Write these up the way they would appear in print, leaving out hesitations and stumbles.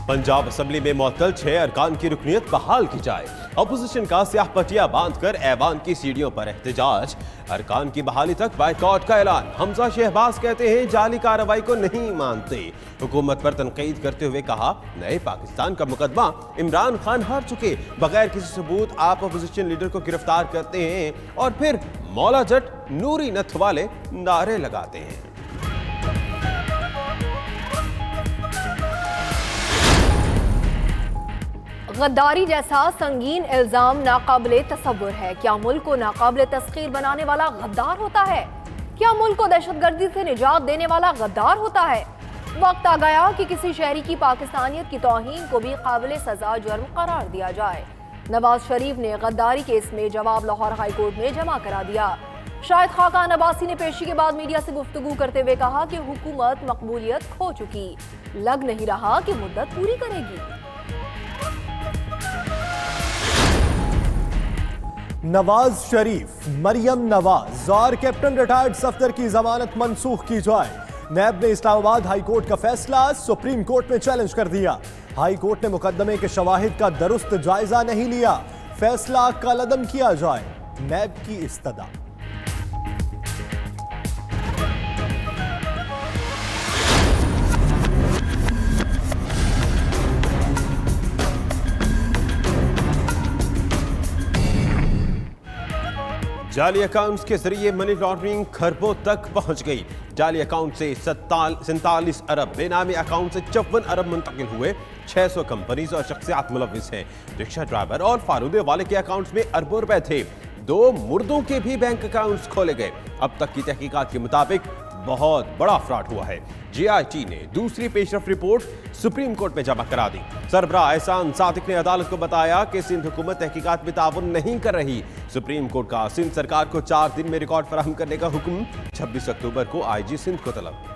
Punjab assembly में मुअत्तल 6 अरकान की रुकनीत बहाल की जाए। अपोजिशन का स्याह पट्टियां बांधकर ऐवान की सीढ़ियों पर एहतजाज। अरकान की बहाली तक बाइकआउट का ऐलान। हमजा शहबाज कहते हैं जाली कार्रवाई को नहीं मानते। हुकूमत पर तनकीद करते हुए कहा नए पाकिस्तान का मुकदमा इमरान खान हार चुके, बगैर किसी सबूत आप अपोजिशन लीडर को गिरफ्तार करते हैं और फिर मौला जट नूरी नथ वाले नारे लगाते हैं। गद्दारी जैसा संगीन इल्जाम नाकाबिले तसव्वुर है। क्या मुल्क को नाकाबिले तस्खीर बनाने वाला गद्दार होता है? क्या मुल्क को दहशतगर्दी से निजात देने वाला गद्दार होता है? वक्त आ गया कि किसी शहरी की पाकिस्तानियत की तौहीन को भी काबिले सजा जुर्म करार दिया जाए। नवाज शरीफ ने गद्दारी केस में जवाब लाहौर हाई कोर्ट में जमा करा दिया। शाहिद खाकान अब्बासी ने पेशी के बाद मीडिया से गुफ्तगू करते हुए कहा कि हुकूमत मकबूलियत खो चुकी, लग नहीं रहा कि मुद्दत पूरी करेगी। नवाज शरीफ, मरियम नवाज और कैप्टन रिटायर्ड सफदर की जमानत मंसूख की जाए। नैब ने इस्लामाबाद हाई कोर्ट का फैसला सुप्रीम कोर्ट में चैलेंज कर दिया। हाई कोर्ट ने मुकदमे के शवाहिद का दुरुस्त जायजा नहीं लिया, फैसला कलअदम किया जाए। नैब की इस्तदा। जाली अकाउंट्स के जरिए मनी लॉन्ड्रिंग खरबों तक पहुंच गई। जाली अकाउंट से 47 अरब, बेनामी अकाउंट से 54 अरब मुंतकिल हुए। 600 कंपनीज और शख्सियात मुलविस हैं। रिक्शा ड्राइवर और फारूदे वाले के अकाउंट्स में अरबों रुपए थे। 2 मुर्दों के भी बैंक अकाउंट्स खोले गए। अब तक की तहकीकात के मुताबिक बहुत बड़ा फ्रॉड हुआ है। GIT ने दूसरी पेशरफ रिपोर्ट सुप्रीम कोर्ट में जमा करा दी। सरबराह एहसान सादिक ने अदालत को बताया कि सिंध हुकूमत तहकीकात में ताउन नहीं कर रही। सुप्रीम कोर्ट का सिंध सरकार को 4 दिन में रिकॉर्ड फराहम करने का हुक्म। 26 अक्टूबर को IG सिंध को तलब।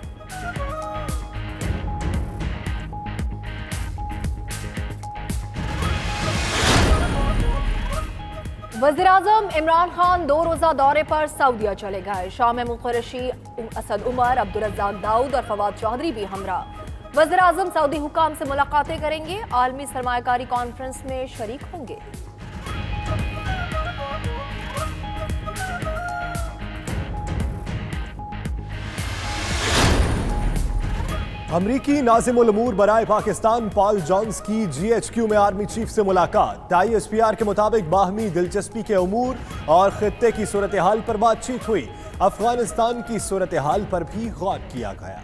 वज़ीर-ए-आज़म इमरान खान 2 रोज़ा दौरे पर सऊदीया चले गए। शाह महमूद कुरैशी, असद उमर, अब्दुल रज़्ज़ाक दाऊद और फवाद चौधरी भी हमरा। वज़ीर-ए-आज़म सऊदी हुकाम से मुलाकातें करेंगे, आलमी सरमायाकारी कॉन्फ्रेंस में शरीक होंगे। अमरीकी नाज़िमुल उमूर बराए पाकिस्तान पॉल जॉन्स की GHQ में आर्मी चीफ से मुलाकात। ISPR के मुताबिक बाहमी दिलचस्पी के उमूर और खित्ते की सूरत हाल पर बातचीत हुई। अफगानिस्तान की सूरत हाल पर भी गौर किया गया।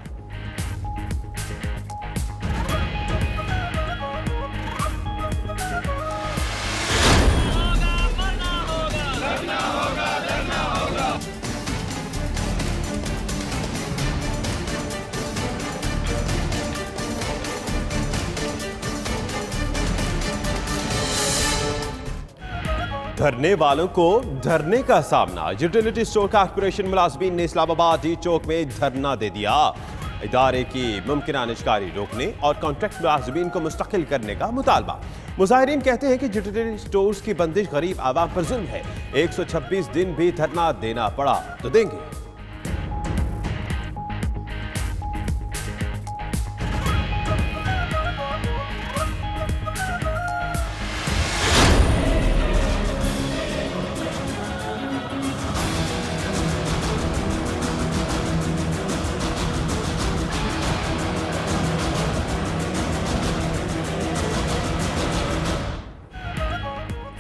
धरने वालों को धरने का सामना। यूटिलिटी स्टोर कॉर्पोरेशन मुलाजमीन ने इस्लामाबाद डी चौक में धरना दे दिया। इदारे की मुमकिन निजकारी रोकने और कॉन्ट्रैक्ट मुलाजमीन को मुस्तकिल करने का मुतालबा। मुजाहिरीन कहते हैं कि यूटिलिटी स्टोर्स की बंदिश गरीब आवाम पर जुल्म है। 126 दिन भी धरना देना पड़ा तो देंगे।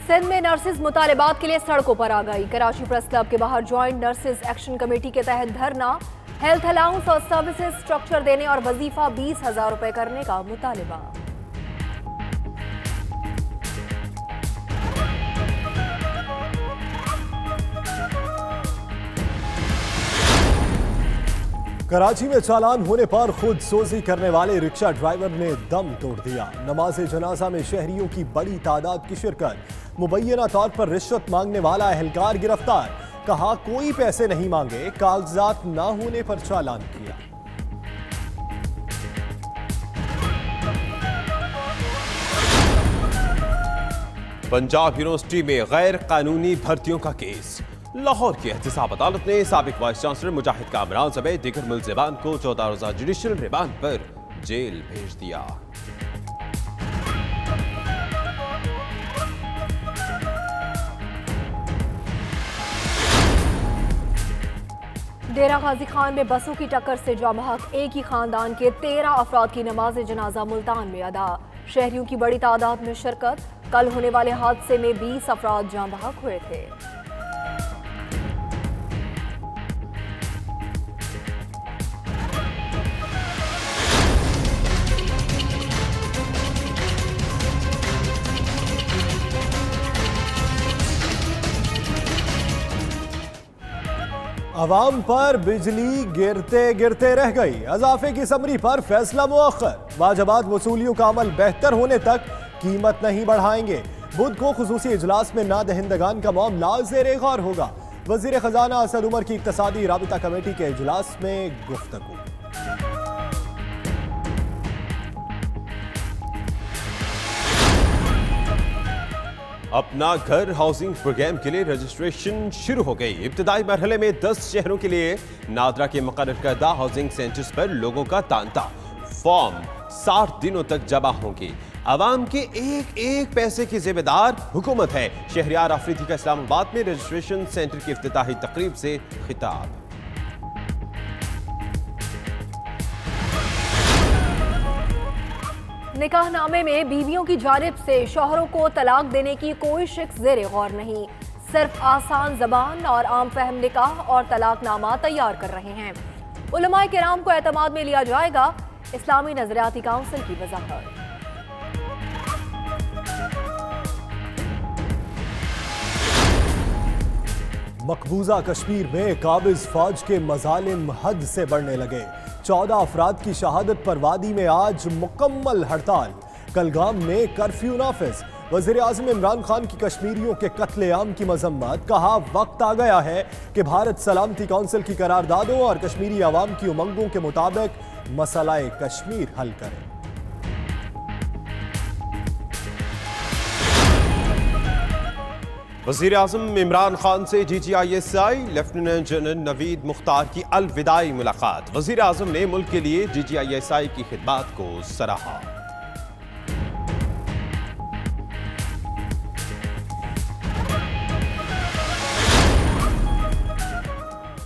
सिंध में नर्सेज मुतालिबात के लिए सड़कों पर आ गई। कराची प्रेस क्लब के बाहर ज्वाइंट नर्सेज एक्शन कमेटी के तहत धरना। हेल्थ अलाउंस और सर्विसेज स्ट्रक्चर देने और वजीफा 20,000 रुपए करने का मुतालिबा। कराची में चालान होने पर खुद सोजी करने वाले रिक्शा ड्राइवर ने दम तोड़ दिया। नमाज जनाजा में शहरियों की बड़ी तादाद की शिरकत। मुबैना तौर पर रिश्वत मांगने वाला एहलकार गिरफ्तार। कहा कोई पैसे नहीं मांगे, कागजात ना होने पर चालान किया। पंजाब यूनिवर्सिटी में गैर कानूनी भर्तियों का केस। लाहौर की एहतसाब अदालत ने साबिक वाइस चांसलर मुजाहिद कामरान समेत दीगर मुल्ज़िमान को 14 रोज़ा जुडिशल रिमांड पर जेल भेज दिया। डेरा गाजी खान में बसों की टक्कर से जाँ बहक एक ही खानदान के 13 अफराद की नमाज जनाजा मुल्तान में अदा। शहरियों की बड़ी तादाद में शिरकत। कल होने वाले हादसे में 20 अफराद जाँ बहक हुए थे। अवाम पर बिजली गिरते गिरते रह गई। इजाफे की समरी पर फैसला मुअख्खर। वाजबात वसूलियों का अमल बेहतर होने तक कीमत नहीं बढ़ाएंगे। बुध को खुसूसी इजलास में ना दहिंदगान का मामला ज़ेरे गौर होगा। वजीर खजाना असद उमर की इक्तसादी राबिता कमेटी के इजलास में गुफ्तगू। अपना घर हाउसिंग प्रोग्राम के लिए रजिस्ट्रेशन शुरू हो गई। इब्तदाई मरहले में 10 शहरों के लिए नादरा के मुकर्रर करदा हाउसिंग सेंटर्स पर लोगों का तांता। फॉर्म 60 दिनों तक जमा होंगे। आवाम के एक एक पैसे की जिम्मेदार हुकूमत है। शहरियार आफरीदी का इस्लामाबाद में रजिस्ट्रेशन सेंटर की इफ्तिताही तकरीब से खिताब। निकाहनामे में बीवियों की जानिब से शौहरों को तलाक देने की कोई शिक्स ज़ेरे गौर नहीं। सिर्फ आसान जबान और आम फहम निकाह और तलाकनामा तैयार कर रहे हैं। उलमाए किराम को एतमाद में लिया जाएगा। इस्लामी नजरियाती काउंसिल की वजाहत। मकबूजा कश्मीर में काबिज फौज के मजालिम हद से बढ़ने लगे। 14 अफराद की शहादत पर वादी में आज मुकम्मल हड़ताल। कलगाम में कर्फ्यू नाफिज। वजीर आज़म इमरान खान की कश्मीरियों के कत्लेआम की मजम्मत। कहा वक्त आ गया है कि भारत सलामती काउंसिल की करारदादों और कश्मीरी अवाम की उमंगों के मुताबिक मसलाए कश्मीर हल करें। वज़ीर आज़म इमरान खान से GGISI lieutenant general Naveed Mukhtar की अलविदाई मुलाकात। वज़ीर आज़म ने मुल्क के लिए GGISI की खिदमत को सराहा।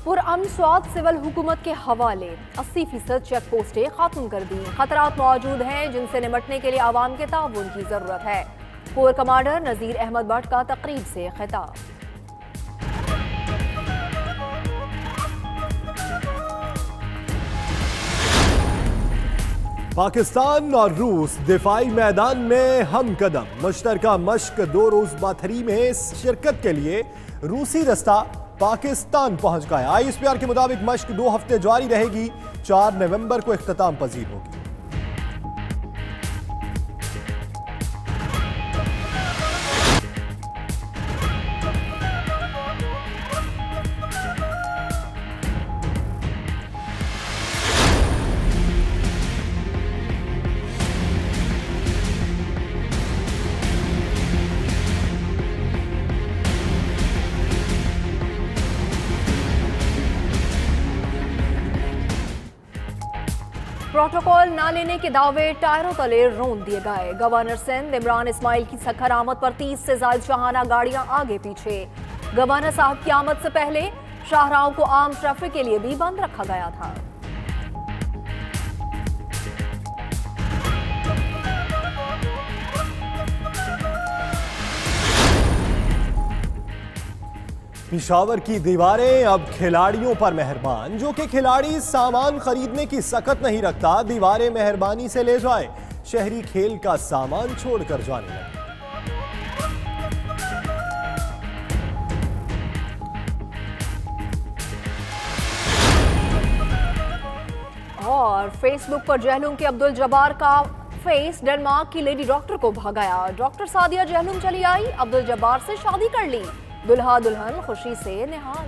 पुरअमन स्वाद सिविल हुकूमत के हवाले। 80% चेक पोस्टें खत्म कर दी। खतरात मौजूद हैं जिनसे निपटने के लिए आवाम के ताउन की जरूरत है। कोर कमांडर नजीर अहमद भट्ट का तकरीब से खिताब। पाकिस्तान और रूस दिफाई मैदान में हम कदम। मुश्तरका मश्क 2 रोज बाथरी में शिरकत के लिए रूसी दस्ता पाकिस्तान पहुंच गया। ISPR के मुताबिक मश्क 2 हफ्ते जारी रहेगी। 4 नवंबर को इख्तिताम पजीर होगी। प्रोटोकॉल न लेने के दावे टायरों तले रोन दिए गए। गवर्नर सिंध इमरान इस्माइल की सखर आमद पर 30 से ज्यादा शाहाना गाड़ियां आगे पीछे। गवर्नर साहब की आमद से पहले शाहराहों को आम ट्रैफिक के लिए भी बंद रखा गया था। पिशावर की दीवारें अब खिलाड़ियों पर मेहरबान। जो कि खिलाड़ी सामान खरीदने की सकत नहीं रखता, दीवारें मेहरबानी से ले जाए। शहरी खेल का सामान छोड़कर जाने लगे। और फेसबुक पर जहलुम के अब्दुल जब्बार का फेस डेनमार्क की लेडी डॉक्टर को भगाया। डॉक्टर सादिया जहलुम चली आई, अब्दुल जब्बार से शादी कर ली। दुल्हा दुल्हन खुशी से निहाल।